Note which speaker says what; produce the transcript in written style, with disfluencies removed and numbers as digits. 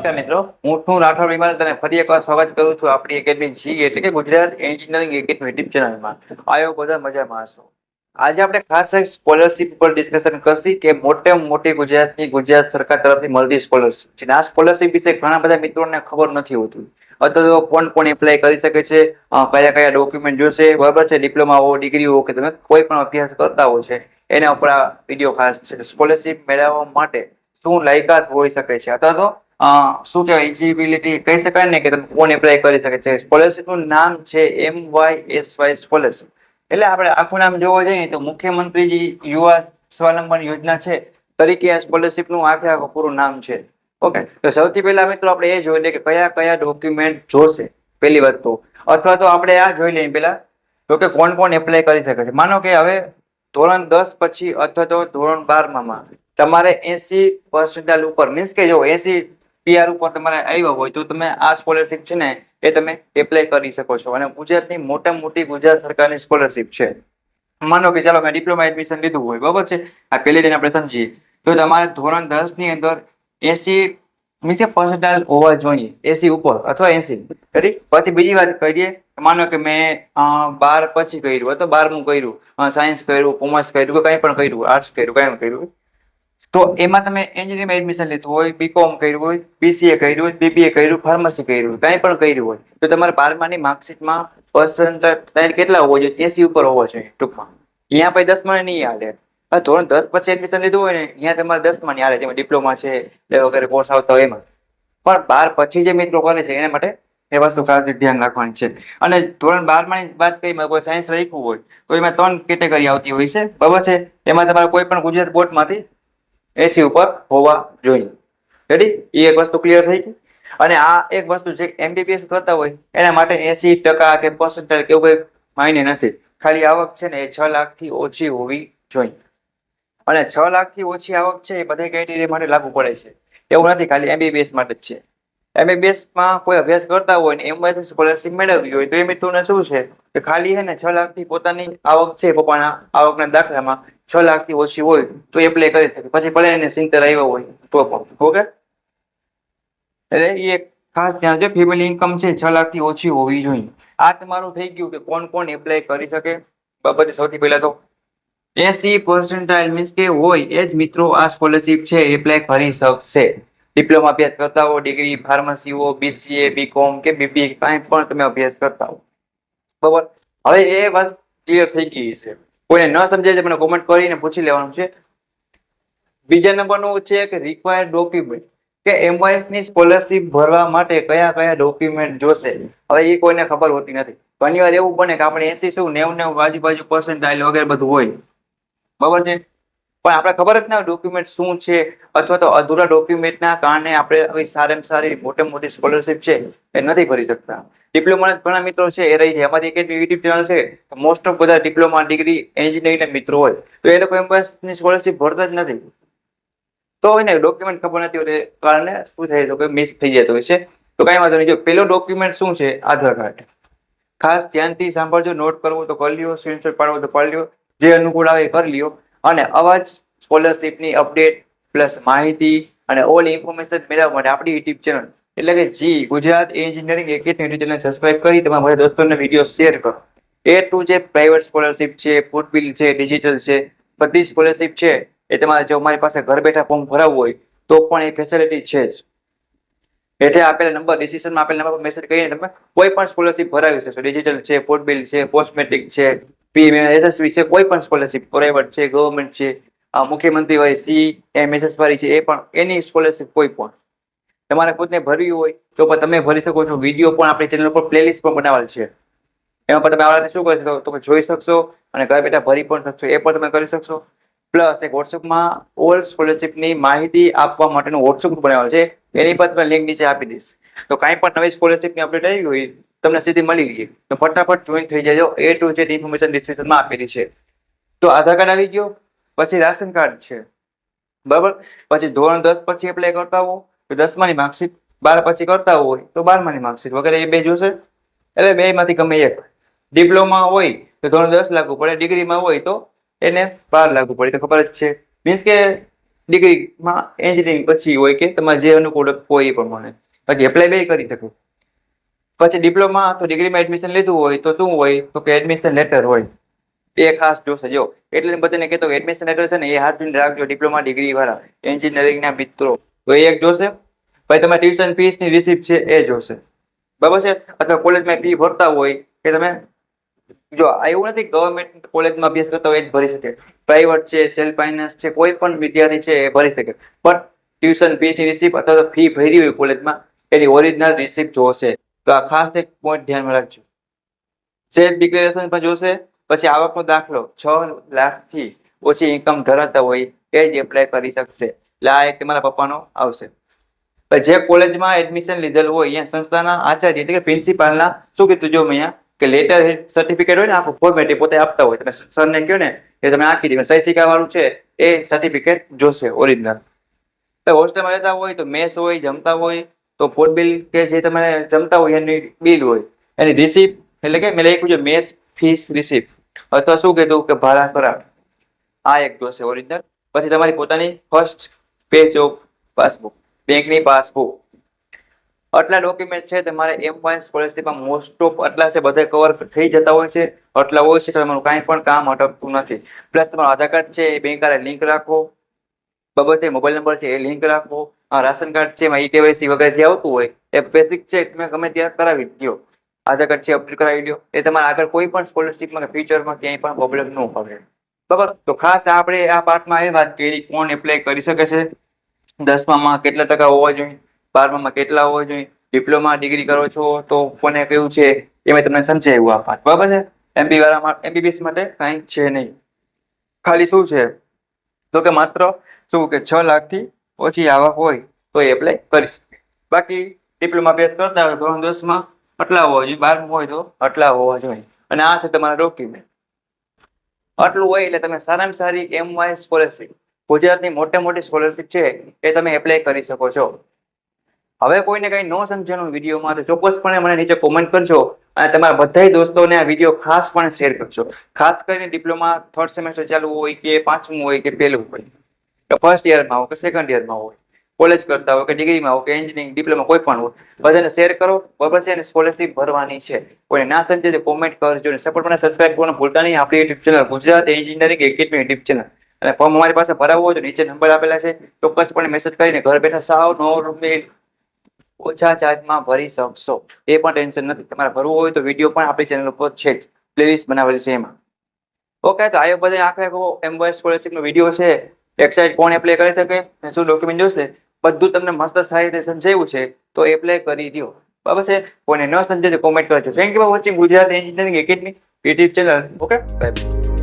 Speaker 1: નમસ્કાર મિત્રો, હું છું રાઠોડ વિમલ. તને ફરી એકવાર સ્વાગત કરું છું આપણી એકેડમી જી એટલે કે ગુજરાત એન્જિનિયરિંગ એકેડમી યુટ્યુબ ચેનલમાં. આયો બધા મજામાં હશો. આજે આપણે ખાસ સ્કોલરશિપ પર ડિસ્કશન કરશી કે મોટી ગુજરાત સરકાર તરફથી મળતી સ્કોલરશિપ છે. આ સ્કોલરશિપ વિશે ઘણા બધા મિત્રોને ખબર નથી હોતી. અથવા તો કોણ એપ્લાય કરી શકે છે, કયા કયા ડોક્યુમેન્ટ જોશે, બરાબર છે. ડિપ્લોમા હો, ડિગ્રી હો કે તમે કોઈ પણ અભ્યાસ કરતા હોય છે, એના ઉપર આ વિડીયો ખાસ છે. સ્કોલરશિપ મેળવવા માટે શું લાયકાત હોઈ શકે છે, અથવા તો શું કહેવાય એલિજિબિલિટી કહી શકાય ને કે તમે કોણ એપ્લાય કરી શકે છે. સ્કોલરશિપ નું નામ છે MYSY સ્કોલરશિપ. એટલે આપણે આખું નામ જોવા જઈએ તો મુખ્યમંત્રીજી યુવા સ્વાવલંબન યોજના છે તરીકે આ સ્કોલરશિપ નું આખું પૂરું નામ છે. ઓકે, તો સૌથી પહેલા મિત્રો આપણે એ જોઈ લઈએ કે કયા કયા ડોક્યુમેન્ટ જોશે પહેલી વાત તો, અથવા તો આપણે આ જોઈ લઈએ પેલા તો કે કોણ એપ્લાય કરી શકે છે. માનો કે હવે ધોરણ 10 પછી અથવા તો ધોરણ 12 માં તમારે 80% ઉપર મીન્સ કે જો 80 PR ઉપર તમારે આવ્યા હોય તો તમે આ સ્કોલરશિપ છે ને એ તમે એપ્લાય કરી શકો છો. અને ગુજરાતની મોટામાં મોટી ગુજરાત સરકારની સ્કોલરશિપ છે. માનો કે ચાલો મેં ડિપ્લોમા એડમિશન લીધું હોય, બરાબર છે. આ પહેલી દિન આપણે સમજીએ તો તમારે ધોરણ 10 ની અંદર 80 મીન્સ પર્સન્ટાઇલ હોવા જોઈએ, 80 ઉપર અથવા 80. પછી બીજી વાત કરીએ, માનો કે મેં 12 પછી કર્યું અથવા 12મું કર્યું, સાયન્સ કર્યું, કોમર્સ કર્યું કે કંઈ પણ કર્યું, આર્ટ્સ કર્યું, કંઈ પણ કર્યું, તો એમાં તમે એન્જિનિયરિંગ એડમિશન લીધું હોય, બીકોમ કર્યું હોય, BCA કર્યું હોય, BBA કર્યું, ફાર્મસી કર્યું, કંઈ પણ કર્યું હોય, તો તમારે 12માની માર્કશીટમાં પર્સન્ટાઇલ કેટલા હોવો જોઈએ? 80 ઉપર હોવો જોઈએ ટૂંકમાં. અહીંયા પછી 10માં નહીં હાલે. ધોરણ 10 પછી એડમિશન લીધું હોય ને અહીંયા તમારે 10માં નહીં હાલે, જેમાં ડિપ્લોમા છે એ વગેરે કોર્સ આવતા હોય એમાં. પણ 12 પછી જે મિત્રો કરે છે એના માટે એ વસ્તુ ખાસ ધ્યાન રાખવાની છે. અને ધોરણ 12માં વાત કરીએ, કોઈ સાયન્સ રાખ્યું હોય તો એમાં 3 કેટેગરી આવતી હોય છે, બરાબર છે. એમાં તમારે કોઈ પણ ગુજરાત બોર્ડમાંથી 80 ઉપર હોવા જોઈએ. રેડી? એ એક વસ્તુ ક્લિયર થઈ ગઈ. અને આ એક વસ્તુ જે MBBS કરતા હોય એના માટે 80% કે પર્સન્ટાઇલ કે એવું કોઈ માયને નથી. ખાલી આવક છે ને એ 6 લાખથી ઓછી હોવી જોઈએ. અને 6 લાખથી ઓછી આવક છે એ બધા ક્રાઇટેરિયા માટે લાગુ પડે છે. એવું નથી ખાલી MBBS માટે જ છે. MBBS માં કોઈ અભ્યાસ કરતા હોય ને એમાં સ્કોલરશિપ મેળવવી હોય તો એ મિત્રોને શું છે કે ખાલી છે ને 6 લાખથી પોતાની આવક છે, પપ્પાના આવકના દાખલામાં 6 લાખથી ઓછી હોય તો એપ્લાય કરી શકે. પછી ભલે એને 70 આવ્યો હોય તો પણ. ઓકે, એટલે એ ખાસ ધ્યાન જો ફેમિલી ઇન્કમ છે 6 લાખથી ઓછી હોવી જોઈએ. આ તમારું થઈ ગયું કે કોણ એપ્લાય કરી શકે. બાબતે સૌથી પહેલા તો 80% મીન્સ કે હોય એ જ મિત્રો આ સ્કોલરશિપ છે એપ્લાય કરી શકશે. ડિપ્લોમા અભ્યાસ કરતા હો, ડિગ્રી, ફાર્મસી હો, BCA, BCom કે BBA કાંઈ પણ તમે અભ્યાસ કરતા હો, બરાબર. હવે એ વાત ક્લિયર થઈ ગઈ છે. કોઈને ન સમજાય તો મને કોમેન્ટ કરીને પૂછી લેવાનું છે. બીજા નંબરનું છે કે રિક્વાયર્ડ ડોક્યુમેન્ટ કે MYS ની સ્કોલરશિપ ભરવા માટે કયા કયા ડોક્યુમેન્ટ જોશે. હવે એ કોઈને ખબર હોતી નથી. ઘણી વાર એવું બને કે આપણે 80 શું 90 આજુબાજુ પર્સન્ટાઇલ વગેરે બધું હોય, બરાબર છે. પણ આપણે ખબર જ ના ડોક્યુમેન્ટ શું છે, અથવા તો અધૂરા ડોક્યુમેન્ટના કારણે આપણે સારામાં સારી મોટી સ્કોલરશિપ છે એ નથી ભરી શકતા. ડિપ્લોમા ઘણા મિત્રો છે એ રહી છે. અમારી એક યુટ્યુબ ચેનલ છે, મોસ્ટ ઓફ બધા ડિપ્લોમા, ડિગ્રી, એન્જિનિયરિંગ મિત્રો હોય તો એ લોકો MYS ની સ્કોલરશિપ ભરતા જ નથી. તો એને ડોક્યુમેન્ટ ખબર નથી હોતી કારણે શું થાય તો કે મિસ થઈ જતો હોય છે. તો કઈ વાંધો નહીં. જો પેલો ડોક્યુમેન્ટ શું છે, આધાર કાર્ડ. ખાસ ધ્યાનથી સાંભળજો, નોટ કરવું તો કરી લ્યો, સ્ક્રીનશોટ પાડવો તો પાડી લ્યો, જે અનુકૂળ આવે એ કરી લ્યો. અને અવાજ સ્કોલરશિપની અપડેટ પ્લસ માહિતી અને ઓલ ઇન્ફોર્મેશન મેળવવા માટે આપણી યુટ્યુબ ચેનલ એટલે કે જી Gujarat engineering academy YouTube channel subscribe કરી તમારા બધા દોસ્તોને વિડીયો શેર કરો. એ ટુ જે પ્રાઇવેટ સ્કોલરશિપ છે, ફૂડ બિલ છે, ડિજિટલ છે, બધી સ્કોલરશિપ છે એ તમારે જો અમારી પાસે ઘર બેઠા ફોર્મ ભરાવવું હોય તો પણ એ ફેસિલિટી છે જ. હેઠે આપેલા નંબર, ડિસ્ક્રિપ્શનમાં આપેલા નંબર પર મેસેજ કરીને તમે કોઈ પણ સ્કોલરશિપ ભરાવી શકશો. ડિજિટલ છે, ફૂડ બિલ છે, પોસ્ટ મેટ્રિક છે, PMSSB છે, કોઈ પણ સ્કોલરશિપ પ્રાઇવેટ છે, ગવર્મેન્ટ છે, મુખ્યમંત્રી હોય, CMSS વાળી છે, એ પણ એની સ્કોલરશિપ કોઈ પણ તમારે ખુદને ભરવી હોય તો પણ તમે ભરી શકો છો. વિડીયો પણ આપણી ચેનલ પર પ્લેલિસ્ટ પણ બનાવેલ છે. એમાં પણ તમે આવડે શું કરી શકો, તમે જોઈ શકશો અને ઘરે બેઠા ભરી પણ શકશો. એ પણ તમે કરી શકશો. પ્લસ એક વોટ્સઅપમાં ઓલ સ્કોલરશિપની માહિતી આપવા માટેનું વોટ્સઅપ ગ્રુપ બનાવેલ છે. એની પર તમે લિંક નીચે આપી દઈશ. તો કાંઈ પણ નવી સ્કોલરશિપની અપડેટ આવી હોય તમને સીધી મળી ગઈ તો ફટાફટ જોઈન થઈ જજો. એ ટુ જેડ ઇન્ફોર્મેશન ડિસ્ક્રિપ્શનમાં આપેલી છે. તો આધાર કાર્ડ આવી ગયો, પછી રાશન કાર્ડ છે, બરાબર. પછી ધોરણ 10 પછી એપ્લાય કરતા હો તો 10માની માર્કશીટ, 12 પછી કરતા હોય તો 12માની માર્કશીટ વગેરે એ બે જોશે. એટલે બેમાંથી ગમે એક. ડિપ્લોમા હોય તો ધોરણ 10 લાગુ પડે, ડિગ્રીમાં હોય તો એને 12 લાગુ પડે, તો ખબર જ છે. મીન્સ કે ડિગ્રીમાં એન્જિનિયરિંગ પછી હોય કે તમારે જે અનુકૂળ હોય એ પ્રમાણે, બાકી એપ્લાય બે કરી શકો. પછી ડિપ્લોમા તો ડિગ્રીમાં એડમિશન લીધું હોય તો શું હોય તો કે એડમિશન લેટર હોય, એ ખાસ જોશે. જો એટલે બધાને કહેતો કે એડમિશન લેટર છે ને એ હાથ રાખજો ડિપ્લોમા ડિગ્રી વાળા એન્જિનિયરિંગ ના મિત્રો, તો એ એક જોશે. પછી તમારે ટ્યુશન ફીસ ની રિસિપ્ટ છે એ જોશે, બરાબર છે. અથવા કોલેજમાં ફી ભરતા હોય કે તમે, જો એવું નથી ગવર્મેન્ટ કોલેજમાં અભ્યાસ કરતા હોય એ જ ભરી શકે, પ્રાઇવેટ છે, સેલ્ફ ફાઇનાન્સ છે, કોઈ પણ વિદ્યાર્થી છે એ ભરી શકે. પણ ટ્યુશન ફીસની રિસિપ્ટ અથવા તો ફી ભરી હોય કોલેજમાં એની ઓરિજિનલ રિસિપ્ટ જોશે. તો આ ખાસ એક પોઈન્ટ ધ્યાનમાં રાખજો. સેલ્ફ ડિક્લેરેશન પણ જોશે. પછી આવકનો દાખલો 6 લાખથી ઓછી ઇન્કમ ધરાવતા હોય એ જ એપ્લાય કરી શકશે. એટલે આ એક તમારા પપ્પાનો આવશે. જે કોલેજમાં એડમિશન લીધેલ હોય અહીંયા સંસ્થાના આચાર્ય એટલે કે પ્રિન્સિપાલના શું કીધું જો અહીંયા કે લેટર સર્ટિફિકેટ હોય ને આખું ફોર્મેટ પોતે આપતા હોય, તમે સરને કહો ને કે તમે આખી દીધી સહી સિક્કા વાળું છે એ સર્ટિફિકેટ જોશે ઓરિજિનલ. હોસ્ટેલમાં રહેતા હોય તો મેસ હોય, જમતા હોય તો ફૂડ બિલ કે જે તમે જમતા હોય એની બિલ હોય એની રિસિપ્ટ, એટલે કે મેં લખ્યું છે મેસ ફીસ રિસિપ્ટ અથવા શું કીધું કે ભાડા કરાર, આ એક જોશે ઓરિજિનલ. પછી તમારી પોતાની ફર્સ્ટ પેજ ઓફ પાસબુક, બેંકની પાસબુક. આટલા ડોક્યુમેન્ટ છે તમારે એમ1 સ્કોલરશીપમાં મોસ્ટ ઓફ આટલા છે, બધા કવર થઈ જતા હોય છે. આટલા હોય છે તમારું કાંઈ પણ કામ અટકતું નથી. પ્લસ તમારું આધાર કાર્ડ છે એ બેંક વાળા લિંક રાખો, બરાબર છે. મોબાઈલ નંબર છે એ લિંક રાખો. રાશન કાર્ડ છે એમાં ઈ-કેવાયસી વગેરે જે આવતું હોય એ બેસિક છે તમે ગમે ત્યાં કરાવી દો. આધાર કાર્ડ છે અપડેટ કરાવી દો, એ તમારે આગળ કોઈ પણ સ્કોલરશીપમાં કે ફ્યુચરમાં ક્યાંય પણ પ્રોબ્લેમ ન આવે, બરાબર. તો ખાસ આપણે આ પાર્ટમાં એ વાત કરી કોણ એપ્લાય કરી શકે છે, 10માં કેટલા ટકા હોવા જોઈએ, 12માં કેટલા હોવા જોઈએ, ડિપ્લોમા ડિગ્રી કરો છો તો કોને કેવું છે એ મેં તમને સમજાવ્યું આ પાર્ટ, બરાબર છે. એમબી વાળા એમબીબીએસ માટે કાંઈ છે નહીં. ખાલી શું છે તો કે માત્ર શું કે 6 લાખથી ઓછી આવક હોય તો એપ્લાય કરી શકે. બાકી ડિપ્લોમા અભ્યાસ કરતા હોય ધોરણ 10માં આટલા હોવા જોઈએ, 12મું હોય તો આટલા હોવા જોઈએ. અને આ છે તમારા ડોક્યુમેન્ટ. આટલું હોય એટલે તમે સારામાં સારી એમ1 સ્કોલરશીપ, ગુજરાતની મોટી સ્કોલરશીપ છે એ તમે એપ્લાય કરી શકો છો. હવે કોઈને કઈ ન સમજાણું વિડીયોમાં તો ચોક્કસપણે મને નીચે કોમેન્ટ કરજો અને તમારા બધા દોસ્તોને આ વિડીયો ખાસપણે શેર કરજો. ખાસ કરીને ડિપ્લોમા 3rd સેમેસ્ટર ચાલુ હોય કે 5મું હોય કે 1લું હોય કે ફર્સ્ટ યરમાં હોય કે સેકન્ડ યરમાં હોય, કોલેજ કરતા હોય કે ડિગ્રીમાં હોય કે એન્જિનિયરિંગ ડિપ્લોમા કોઈ પણ હોય, બધાને શેર કરો, બરાબર છે. અને સ્કોલરશીપ ભરવાની છે, કોઈને ના સમજે તો કોમેન્ટ કરજો અને સપોર્ટ મને સબસ્ક્રાઇબ કરવાનું ભૂલતા નહીં. આપણી YouTube channel Gujarat engineering academy YouTube channel, અને ફોર્મ અમારી પાસે ભરાવવું હોય તો નીચે નંબર આપેલા છે, ચોક્કસપણે મેસેજ કરીને ઘર બેઠા સાવ ₹9 ઓછા ચાર્જમાં ભરી શકશો. એ પણ ટેન્શન નથી. તમારે ભરવું હોય તો વિડીયો પણ આપણી ચેનલ ઉપર છે, પ્લેલિસ્ટ બનાવેલી છે એમાં. ઓકે, તો આ બધા આખો એમ1 સ્કોલરશીપનો વિડીયો છે. એક સાઈડ કોણ એપ્લાય કરી શકે, શું ડોક્યુમેન્ટ જોશે, બધું તમને મસ્ત સારી રીતે સમજાવ્યું છે. તો એપ્લાય કરી દો, બરાબર છે. કોઈને ન સમજે તો કોમેન્ટ કરજો. Thank you for watching Gujarat engineering academy YouTube channel. Okay, by.